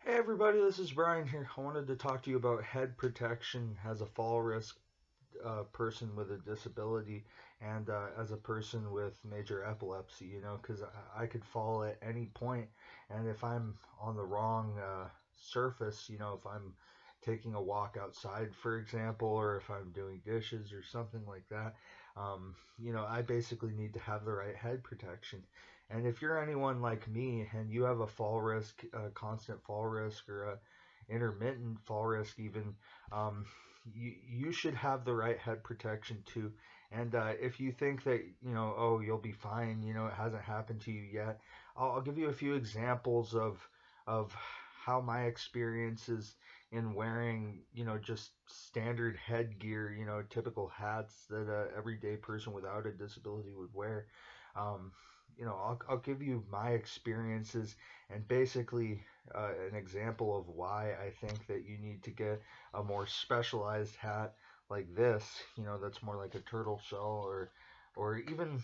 Hey everybody, this is Brian here. I wanted to talk to you about head protection as a fall risk person with a disability and as a person with major epilepsy, because I could fall at any point, and if I'm on the wrong surface, if I'm taking a walk outside, for example, or if I'm doing dishes or something like that, I basically need to have the right head protection. And if you're anyone like me and you have a fall risk, a constant fall risk, or a intermittent fall risk even, um, you should have the right head protection too. And if you think that, oh, you'll be fine, it hasn't happened to you yet, I'll give you a few examples of how my experiences in wearing, just standard headgear, typical hats that a everyday person without a disability would wear. Um, I'll give you my experiences and basically an example of why I think that you need to get a more specialized hat like this, that's more like a turtle shell, or even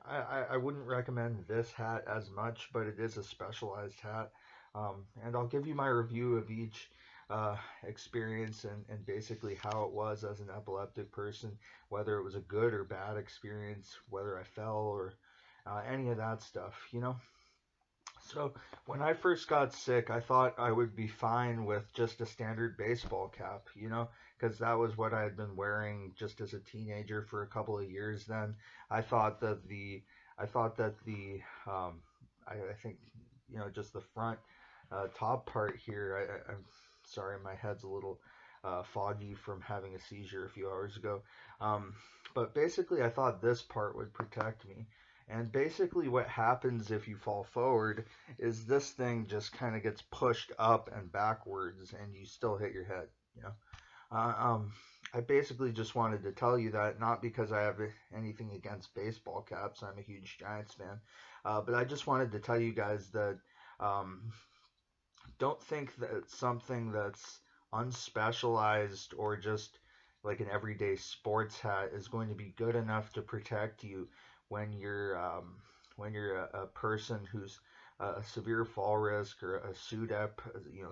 I wouldn't recommend this hat as much, but it is a specialized hat. And I'll give you my review of each experience and basically how it was as an epileptic person, whether it was a good or bad experience, whether I fell or any of that stuff. So when I first got sick, I thought I would be fine with just a standard baseball cap, because that was what I had been wearing just as a teenager for a couple of years. Then I thought that um, I think just the front top part here. I'm sorry, my head's a little foggy from having a seizure a few hours ago. Um, but basically, I thought this part would protect me. And basically, what happens if you fall forward is this thing just kind of gets pushed up and backwards, and you still hit your head. You know, uh, um, I basically just wanted to tell you that, not because I have anything against baseball caps. I'm a huge Giants fan, but I just wanted to tell you guys that um, don't think that something that's unspecialized or just like an everyday sports hat is going to be good enough to protect you when you're a person who's a severe fall risk or a SUDEP,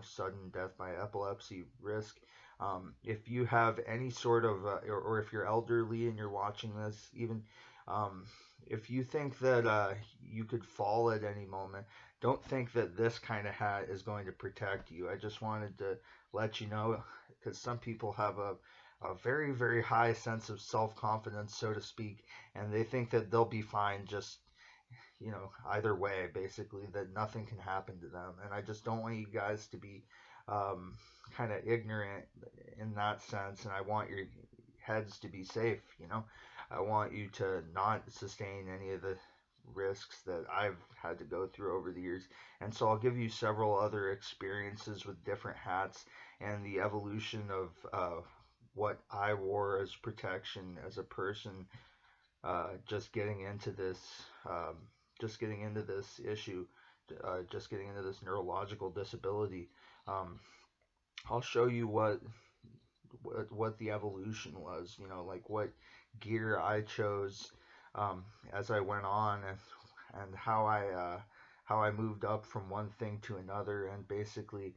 sudden death by epilepsy risk. If you have any sort of, or if you're elderly and you're watching this, even um, if you think that you could fall at any moment, don't think that this kind of hat is going to protect you. I just wanted to let you know, because some people have a very, very high sense of self confidence, so to speak, and they think that they'll be fine just, either way, basically, that nothing can happen to them. And I just don't want you guys to be um, kind of ignorant in that sense, and I want your heads to be safe. I want you to not sustain any of the risks that I've had to go through over the years. And so I'll give you several other experiences with different hats and the evolution of what I wore as protection as a person, just getting into this, um, just getting into this issue, just getting into this neurological disability. Um, I'll show you what the evolution was. Like what gear I chose as I went on, and how I moved up from one thing to another, and basically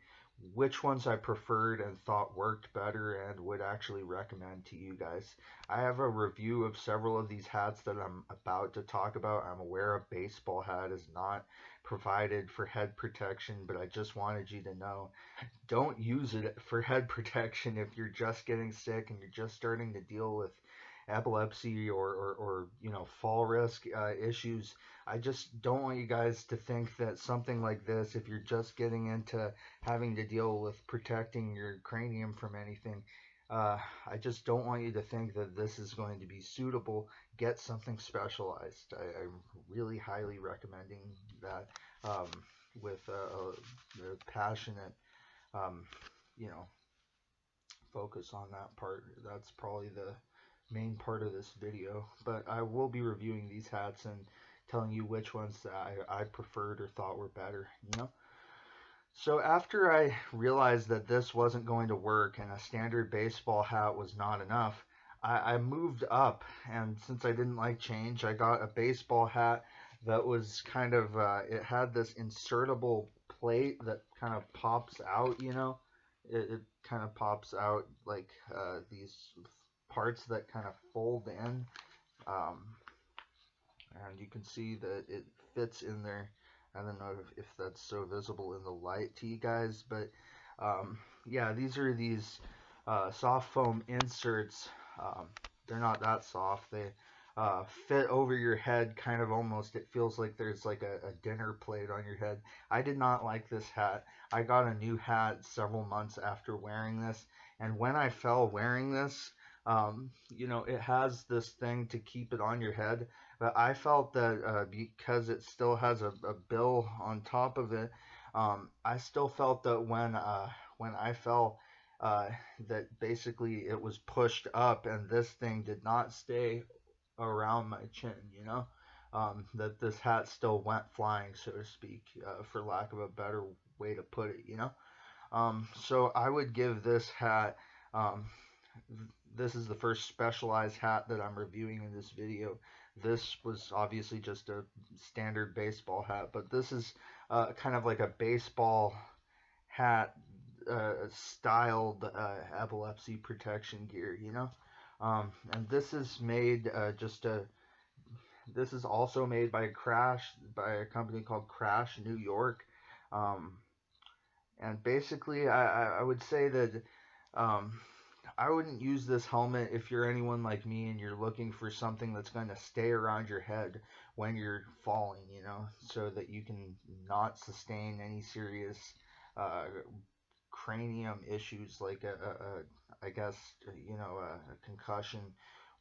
which ones I preferred and thought worked better and would actually recommend to you guys. I have a review of several of these hats that I'm about to talk about. I'm aware a baseball hat is not provided for head protection, but I just wanted you to know, don't use it for head protection if you're just getting sick and you're just starting to deal with epilepsy or fall risk issues. I just don't want you guys to think that something like this, if you're just getting into having to deal with protecting your cranium from anything, I just don't want you to think that this is going to be suitable. Get something specialized. I'm really highly recommending that, with a passionate, um, you know, focus on that part. That's probably the main part of this video. But I will be reviewing these hats and telling you which ones that I preferred or thought were better. So after I realized that this wasn't going to work and a standard baseball hat was not enough, I moved up. And since I didn't like change, I got a baseball hat that was kind of, it had this insertable plate that kind of pops out, you know. It kind of pops out like these parts that kind of fold in. Um, and you can see that it fits in there. I don't know if that's so visible in the light to you guys, but yeah, these are these soft foam inserts. They're not that soft. They fit over your head, kind of almost. It feels like there's like a dinner plate on your head. I did not like this hat. I got a new hat several months after wearing this, and when I fell wearing this, you know, it has this thing to keep it on your head. But I felt that because it still has a bill on top of it, I still felt that when I fell, uh, that basically it was pushed up, and this thing did not stay around my chin. You know, that this hat still went flying, so to speak, for lack of a better way to put it. You know, so I would give this hat. Um, this is the first specialized hat that I'm reviewing in this video. This was obviously just a standard baseball hat, but this is kind of like a baseball hat styled epilepsy protection gear, you know. And this is made this is also made by by a company called Crash New York. Um, and basically, I would say that um, I wouldn't use this helmet if you're anyone like me and you're looking for something that's going to stay around your head when you're falling, you know, so that you can not sustain any serious uh, cranium issues like I guess, you know, a concussion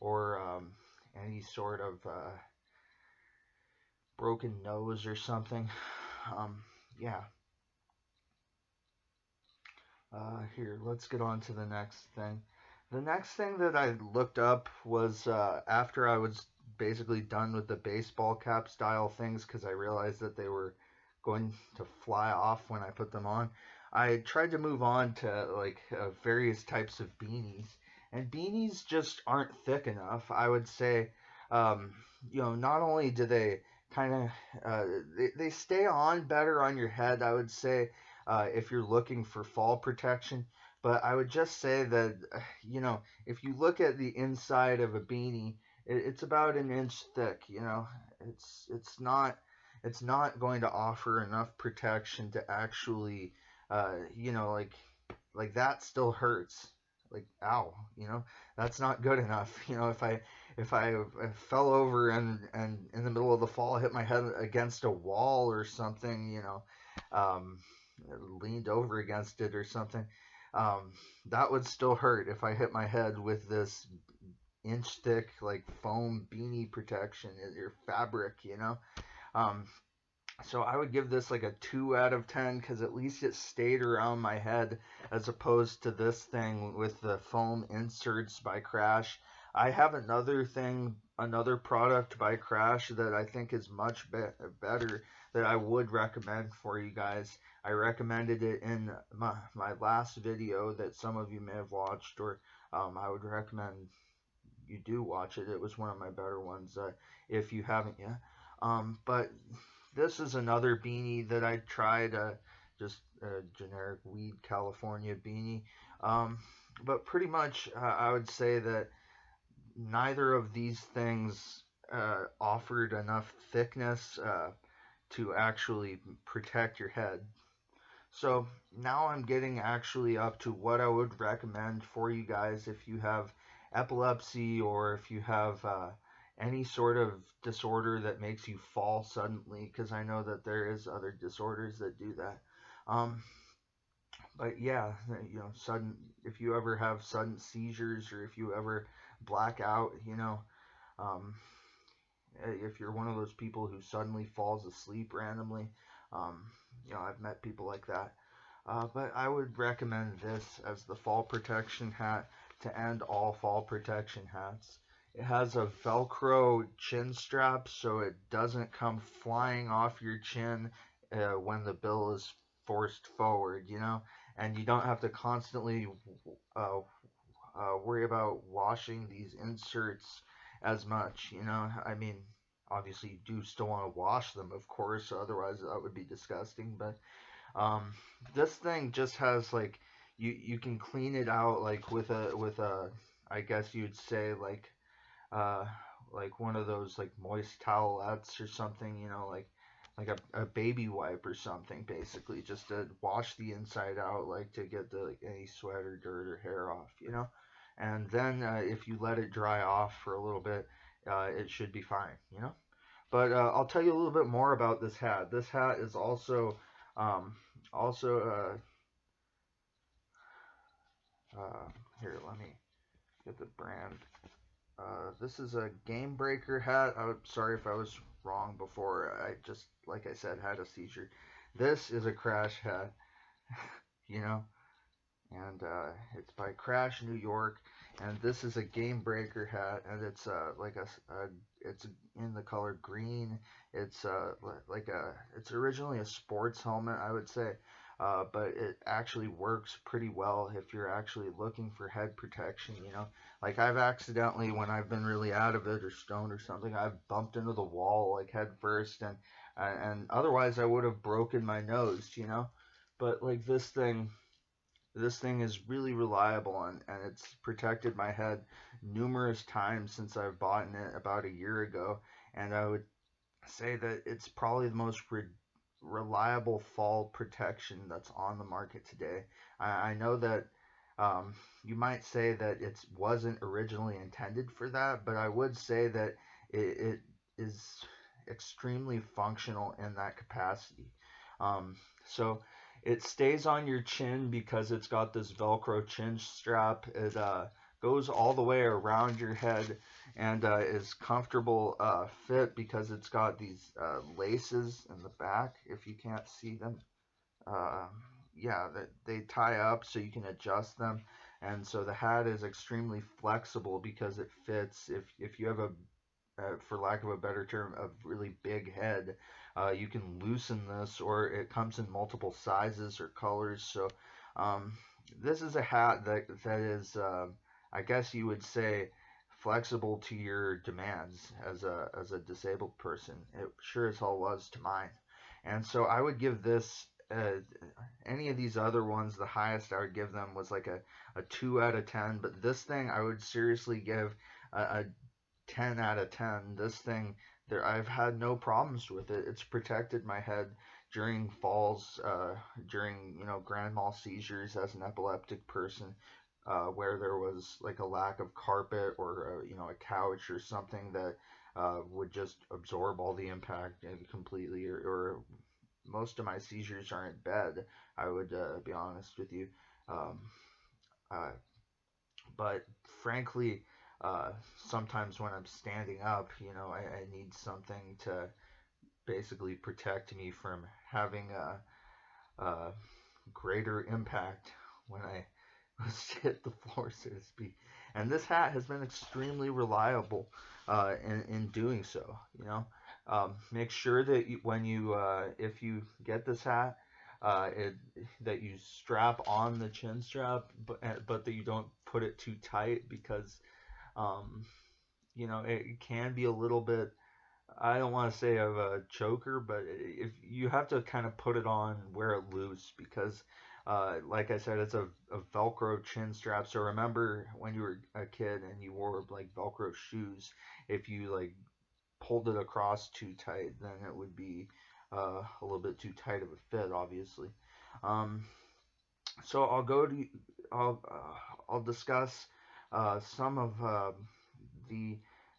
or any sort of broken nose or something. Um, yeah. Here, let's get on to the next thing. The next thing that I looked up was after I was basically done with the baseball cap style things because I realized that they were going to fly off when I put them on. I tried to move on to like various types of beanies, and beanies just aren't thick enough. I would say, um, you know, not only do they kind of they stay on better on your head, I would say if you're looking for fall protection. But I would just say that, you know, if you look at the inside of a beanie, it's about an inch thick. You know, it's not going to offer enough protection to actually, you know, like that still hurts. Like ow, you know, that's not good enough. You know, if I fell over and in the middle of the fall hit my head against a wall or something, you know, um, leaned over against it or something, um, that would still hurt if I hit my head with this inch thick like foam beanie protection or fabric, you know. Um, so I would give this like a 2 out of 10 because at least it stayed around my head as opposed to this thing with the foam inserts by Crash. I have another product by Crash that I think is much better that I would recommend for you guys. I recommended it in my last video that some of you may have watched, or I would recommend you do watch it. It was one of my better ones if you haven't yet. But this is another beanie that I tried, just a generic weed California beanie. But pretty much, I would say that neither of these things offered enough thickness to actually protect your head. So now I'm getting actually up to what I would recommend for you guys if you have epilepsy or if you have any sort of disorder that makes you fall suddenly, because I know that there is other disorders that do that. Um, but yeah, you know, sudden if you ever have sudden seizures or if you ever black out, you know, um, if you're one of those people who suddenly falls asleep randomly, um, you know, I've met people like that. But I would recommend this as the fall protection hat to end all fall protection hats. It has a Velcro chin strap so it doesn't come flying off your chin when the bill is forced forward, you know, and you don't have to constantly uh, worry about washing these inserts as much, you know. I mean, obviously, you do still want to wash them, of course, otherwise that would be disgusting, but Um, this thing just has like you can clean it out like with a I guess you'd say uh like one of those like moist towelettes or something, like a baby wipe or something, basically just to wash the inside out, like to get the like, any sweat or dirt or hair off, and then if you let it dry off for a little bit, it should be fine. But I'll tell you a little bit more about this hat. This hat is um, also uh, here. Let me get the brand. This is a Game Breaker hat. I'm sorry if I was wrong before. I just, like I said, had a seizure. This is a Crash hat, you know, and it's by Crash New York. And this is a Game Breaker hat, and it's it's in the color green. It's it's originally a sports helmet, I would say, but it actually works pretty well if you're actually looking for head protection. Like I've accidentally, when I've been really out of it or stoned or something, I've bumped into the wall like head first, and otherwise I would have broken my nose. But like this thing is really reliable, and it's protected my head numerous times since I've bought it about a year ago. And I would say that it's probably the most reliable fall protection that's on the market today. I know that you might say that it wasn't originally intended for that, but I would say that it is extremely functional in that capacity. So it stays on your chin because it's got this Velcro chin strap. It goes all the way around your head and is comfortable fit because it's got these laces in the back. If you can't see them, uh, yeah, they tie up so you can adjust them, and so the hat is extremely flexible because it fits. If you have for lack of a better term, a really big head, you can loosen this, or it comes in multiple sizes or colors. So um, this is a hat that is, I guess you would say, flexible to your demands as a disabled person. It sure as hell was to mine, and so I would give this. Any of these other ones, the highest I would give them was like a 2 out of 10, but this thing I would seriously give a 10 out of 10. This thing, I've had no problems with it. It's protected my head during falls, during, grand mal seizures as an epileptic person, where there was like a lack of carpet or, a couch or something that would just absorb all the impact completely, or most of my seizures are in bed, I would be honest with you. Um, uh, but frankly, uh, sometimes when I'm standing up, I need something to basically protect me from having a greater impact when I hit the floor, so to speak. And this hat has been extremely reliable in doing so. Make sure that when if you get this hat, it that you strap on the chin strap, but that you don't put it too tight because um, it can be a little bit. I don't want to say of a choker, but if you have to kind of put it on, wear it loose because, like I said, it's a Velcro chin strap. So remember when you were a kid and you wore like Velcro shoes, if you like pulled it across too tight, then it would be a little bit too tight of a fit, obviously. Um, so I'll I'll discuss some of the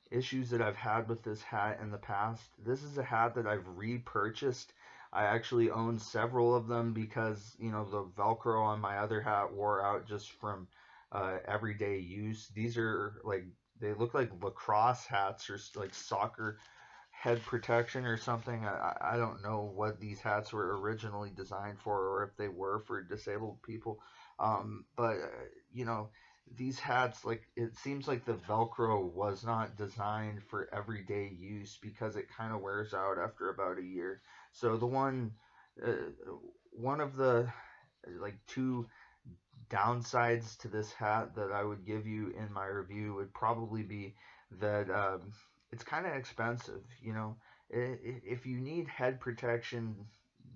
issues that I've had with this hat in the past. This is a hat that I've repurchased. I actually own several of them because the Velcro on my other hat wore out just from everyday use. These are like they look like lacrosse hats or like soccer head protection or something. I don't know what these hats were originally designed for or if they were for disabled people. But these hats, like it seems like the Velcro was not designed for everyday use because it kind of wears out after about a year. So uh, one of the like two downsides to this hat that I would give you in my review would probably be that it's kind of expensive. If you need head protection,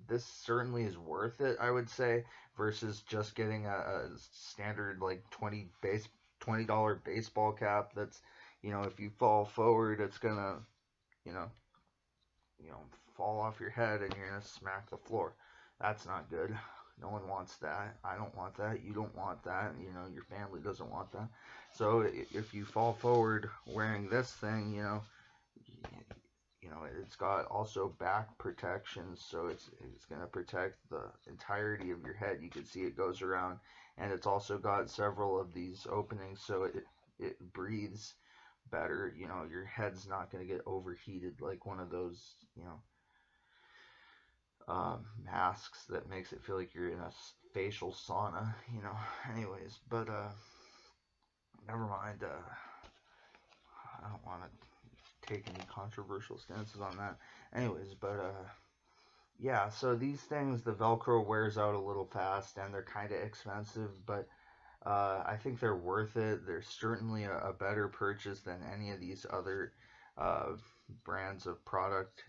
this certainly is worth it, I would say, versus just getting a standard like $20 baseball cap. That's, if you fall forward, it's gonna, you know, you know, fall off your head and you're gonna smack the floor. That's not good. No one wants that. I don't want that. You don't want that. Your family doesn't want that. So if you fall forward wearing this thing, it's got also back protection, so it's gonna protect the entirety of your head. You can see it goes around, and it's also got several of these openings, so it breathes better. Your head's not gonna get overheated like one of those, masks that makes it feel like you're in a facial sauna. Anyways, but never mind. I don't want to take any controversial stances on that. Anyways, but yeah, so these things, the Velcro wears out a little fast and they're kind of expensive, but I think they're worth it. They're certainly a better purchase than any of these other uh, brands of product.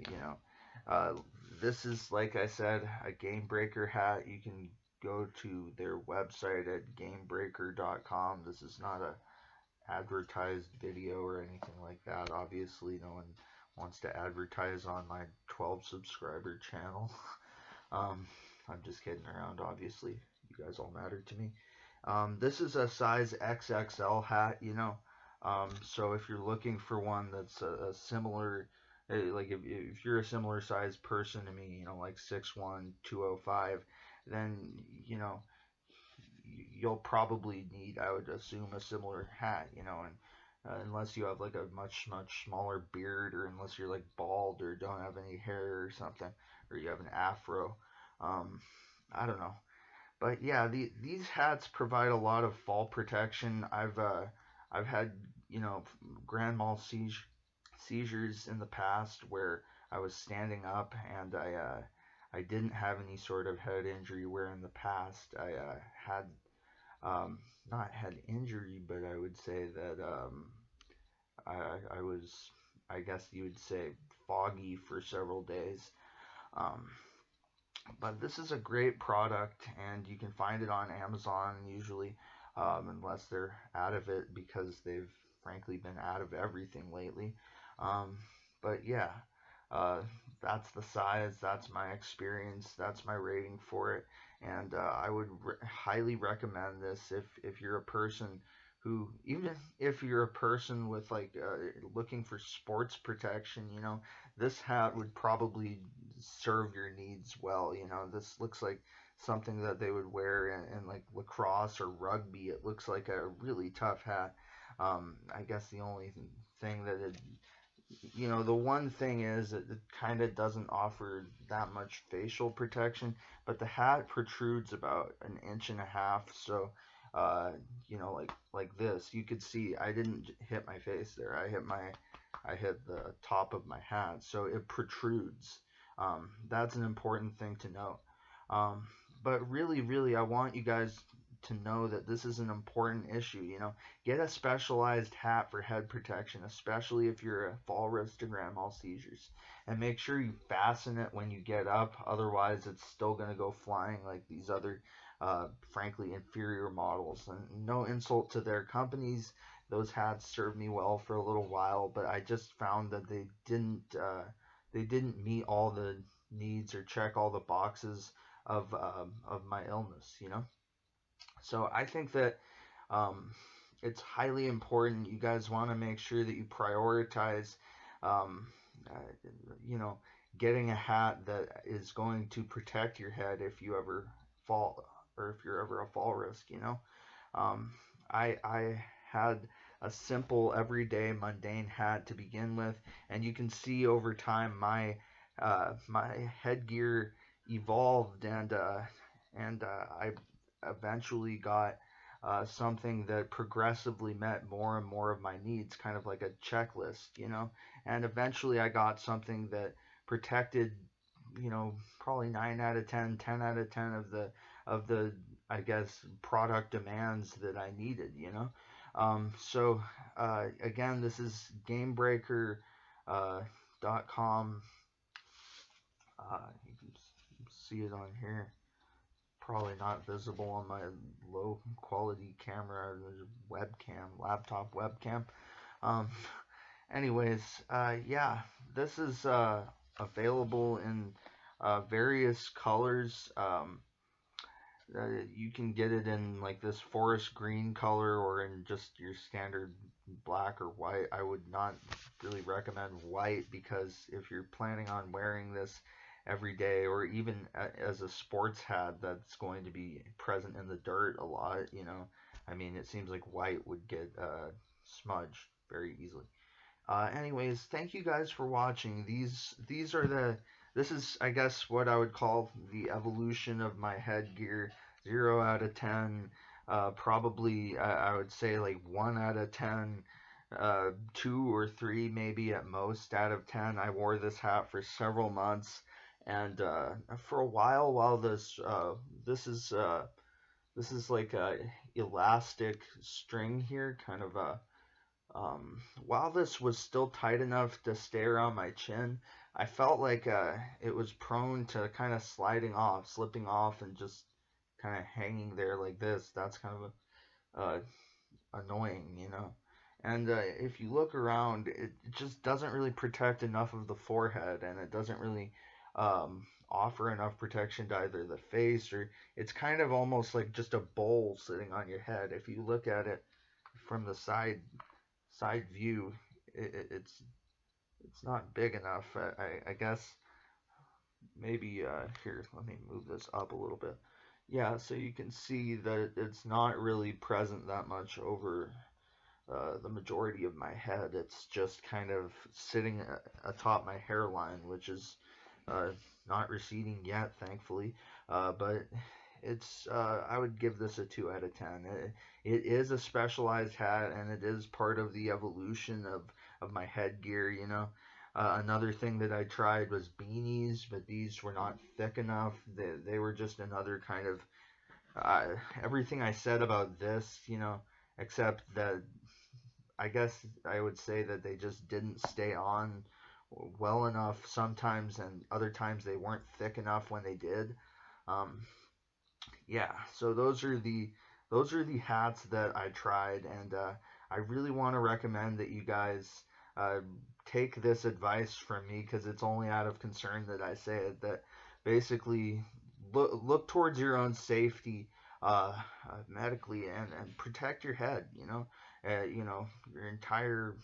Uh, this is, like I said, a Game Breaker hat. You can go to their website at gamebreaker.com. This is not a advertised video or anything like that. Obviously, no one wants to advertise on my 12 subscriber channel. I'm just kidding around, obviously. You guys all matter to me. This is a size XXL hat, so if you're looking for one that's a similar, like if you're a similar size person to me, like 6'1", 205, then, you'll probably need, I would assume, a similar hat, and unless you have like a much, much smaller beard, or unless you're like bald or don't have any hair or something, or you have an afro. I don't know. But yeah, these hats provide a lot of fall protection. I've had, grand mal seizures in the past where I was standing up and I didn't have any sort of head injury, where in the past I had not had injury, but I would say that I was, I guess you would say, foggy for several days. Um, but this is a great product, and you can find it on Amazon usually, unless they're out of it, because they've frankly been out of everything lately. Um, but yeah, uh, that's the size, that's my experience, that's my rating for it, and I would highly recommend this if you're a person who, even if you're a person with like looking for sports protection, this hat would probably serve your needs well. This looks like something that they would wear in like lacrosse or rugby. It looks like a really tough hat. I guess the only thing that the one thing is that it kind of doesn't offer that much facial protection, but the hat protrudes about an inch and a half. So, like this, you could see I didn't hit my face there. I hit the top of my hat, so it protrudes. That's an important thing to note. Um, but really, really, I want you guys to know that this is an important issue. Get a specialized hat for head protection, especially if you're a fall risk to grand mal seizures. And make sure you fasten it when you get up, otherwise it's still going to go flying like these other, frankly, inferior models. And no insult to their companies, those hats served me well for a little while, but I just found that they didn't meet all the needs or check all the boxes of my illness. So I think that um, it's highly important. You guys want to make sure that you prioritize, um, uh, you know, getting a hat that is going to protect your head if you ever fall, or if you're ever a fall risk. Um, I had a simple, everyday, mundane hat to begin with, and you can see over time my headgear evolved, and I eventually got something that progressively met more and more of my needs, kind of like a checklist. And eventually I got something that protected, probably 9 out of 10, 10 out of 10 of the I guess product demands that I needed. So again, this is gamebreaker.com. You can see it on here. Probably not visible on my low quality camera, webcam, laptop webcam. Um, anyways, yeah, this is available in various colors. You can get it in like this forest green color or in just your standard black or white. I would not really recommend white because if you're planning on wearing this every day or even as a sports hat that's going to be present in the dirt a lot, you know, I mean, it seems like white would get smudged very easily. Anyways, thank you guys for watching. These are the this is I guess what I would call the evolution of my headgear. 0 out of 10. Probably I would say like 1 out of 10. 2 or 3 maybe at most out of 10. I wore this hat for several months, and for a while this is like a elastic string here, kind of a while this was still tight enough to stay around my chin, I felt like it was prone to kind of sliding off, slipping off, and just kind of hanging there like this. That's kind of annoying, you know. And if you look around, it just doesn't really protect enough of the forehead, and it doesn't really offer enough protection to either the face or it's kind of almost like just a bowl sitting on your head. If you look at it from the side view, it's not big enough. I guess maybe here, let me move this up a little bit. Yeah, so you can see that it's not really present that much over the majority of my head. It's just kind of sitting atop my hairline, which is uh, not receding yet, thankfully. But it's I would give this a 2 out of 10. It is a specialized hat, and it is part of the evolution of my headgear. You know, another thing that I tried was beanies, but these were not thick enough. They were just another kind of everything I said about this, you know, except that I guess I would say that they just didn't stay on well enough sometimes, and other times they weren't thick enough when they did. Um, yeah, so those are the hats that I tried, and I really want to recommend that you guys uh, take this advice from me because it's only out of concern that I say it. That basically look towards your own safety medically and protect your head. You know your entire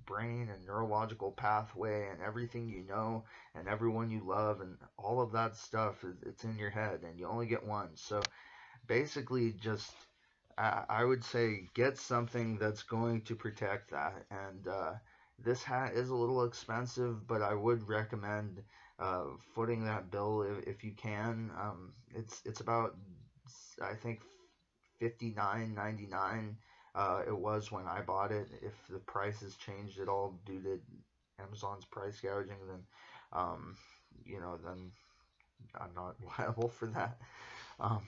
brain and neurological pathway and everything you know and everyone you love and all of that stuff it's in your head and you only get one. So basically just I would say get something that's going to protect that. And this hat is a little expensive, but I would recommend footing that bill if you can. It's about I think 59.99. It was when I bought it. If the price has changed at all due to Amazon's price gouging, then then I'm not liable for that. Um,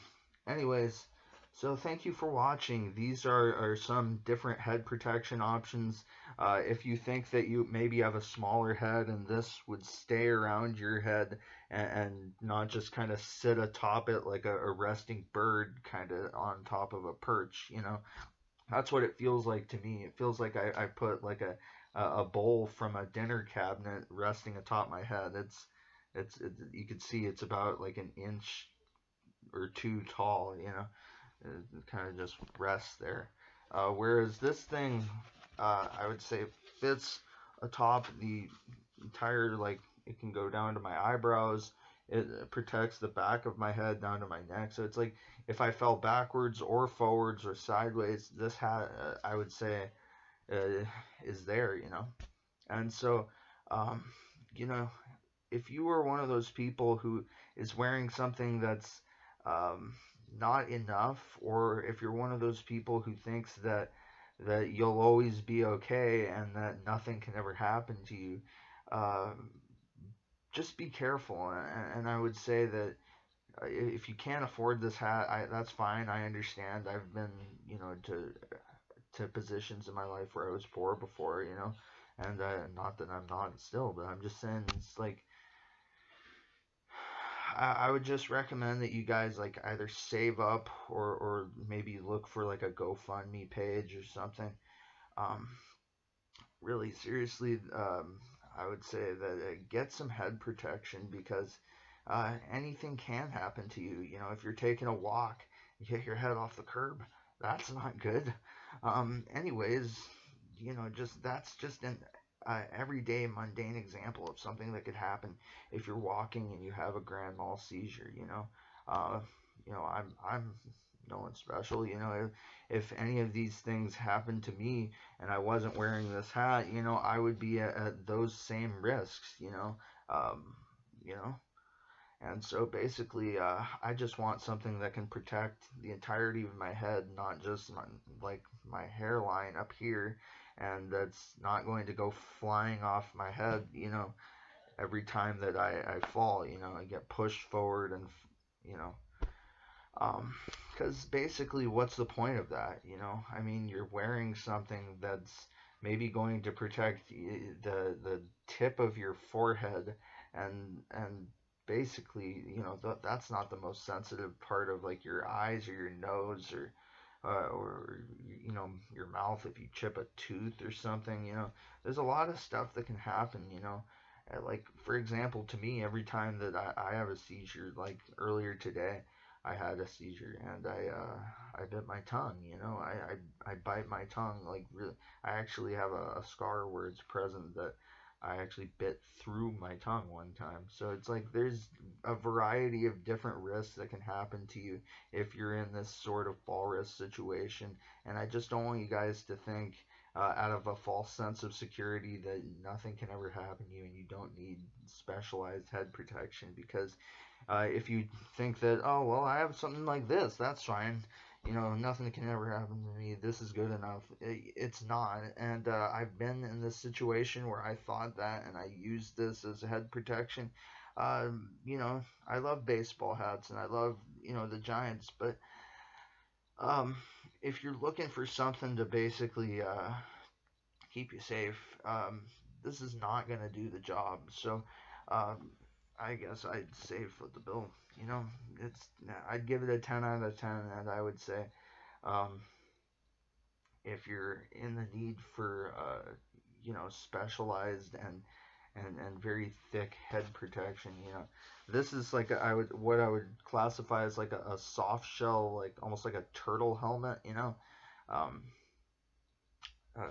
anyways, so thank you for watching. These are some different head protection options. If you think that you maybe have a smaller head and this would stay around your head and not just kind of sit atop it like a resting bird kind of on top of a perch, that's what it feels like to me. It feels like I put like a bowl from a dinner cabinet resting atop my head. You could see it's about like an inch or two tall, it kind of just rests there. Whereas this thing, I would say fits atop the entire, like it can go down to my eyebrows. It protects the back of my head down to my neck. So it's like if I fell backwards or forwards or sideways, this hat, I would say, is there, And so, um, you know, if you are one of those people who is wearing something that's um, not enough, or if you're one of those people who thinks that you'll always be okay and that nothing can ever happen to you, uh, just be careful. And I would say that if you can't afford this hat, that's fine. I understand. I've been, to positions in my life where I was poor before, and not that I'm not still, but I'm just saying it's like I would just recommend that you guys like either save up or maybe look for like a GoFundMe page or something. Um, really seriously, I would say that get some head protection because anything can happen to you. You know, if you're taking a walk, you hit your head off the curb. That's not good. Anyways, you know, just that's just an everyday mundane example of something that could happen if you're walking and you have a grand mal seizure. Uh, I'm no one special. If any of these things happened to me and I wasn't wearing this hat, I would be at those same risks. Um, you know, and so basically, I just want something that can protect the entirety of my head, not just like my hairline up here, and that's not going to go flying off my head, every time that I fall, I get pushed forward and, you know, because basically, what's the point of that? I mean, you're wearing something that's maybe going to protect the tip of your forehead, and basically, that's not the most sensitive part of like your eyes or your nose or your mouth if you chip a tooth or something. There's a lot of stuff that can happen. Like for example, to me, every time that I have a seizure, like earlier today. I had a seizure and I bit my tongue. I bite my tongue like really. I actually have a scar where it's present that I actually bit through my tongue one time. So it's like there's a variety of different risks that can happen to you if you're in this sort of fall risk situation. And I just don't want you guys to think out of a false sense of security that nothing can ever happen to you and you don't need specialized head protection because if you think that, oh, well, I have something like this, that's fine. Nothing can ever happen to me. This is good enough. It's not. And I've been in this situation where I thought that and I used this as a head protection. I love baseball hats and I love, the Giants. But um, if you're looking for something to basically keep you safe, this is not going to do the job. So um, I guess I'd say foot the bill. It's I'd give it a 10 out of 10, and I would say um, if you're in the need for specialized and very thick head protection, this is like what I would classify as like a soft shell, like almost like a turtle helmet. Um,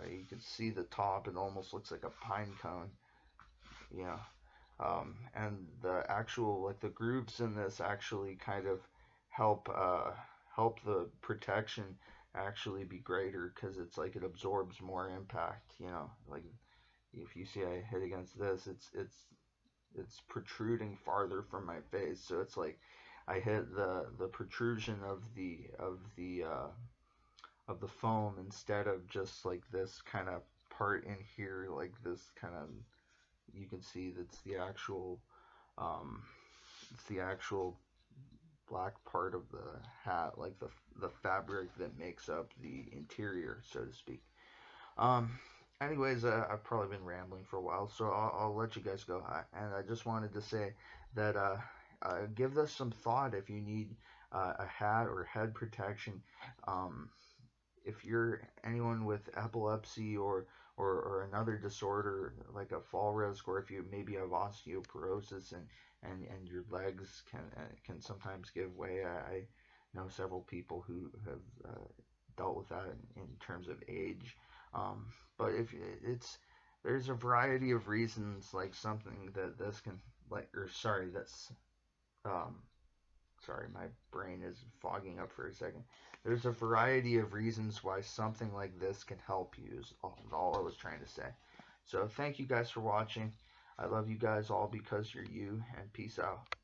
you can see the top; it almost looks like a pine cone. Yeah. And the actual like the grooves in this actually kind of help help the protection actually be greater because it's like it absorbs more impact. Like if you see I hit against this, it's protruding farther from my face, so it's like I hit the protrusion of the foam instead of just like this kind of part in here, like this kind of you can see that's um, the actual black part of the hat, like the fabric that makes up the interior, so to speak. Um, anyways, I've probably been rambling for a while, so I'll let you guys go. And I just wanted to say that give this some thought if you need a hat or head protection. Um, if you're anyone with epilepsy or another disorder like a fall risk, or if you maybe have osteoporosis and your legs can sometimes give way. I know several people who have dealt with that in terms of age. Um, but if it's there's a variety of reasons like something that this can like or sorry that's um, sorry, my brain is fogging up for a second. There's a variety of reasons why something like this can help you, is all I was trying to say. So, thank you guys for watching. I love you guys all because you're you, and peace out.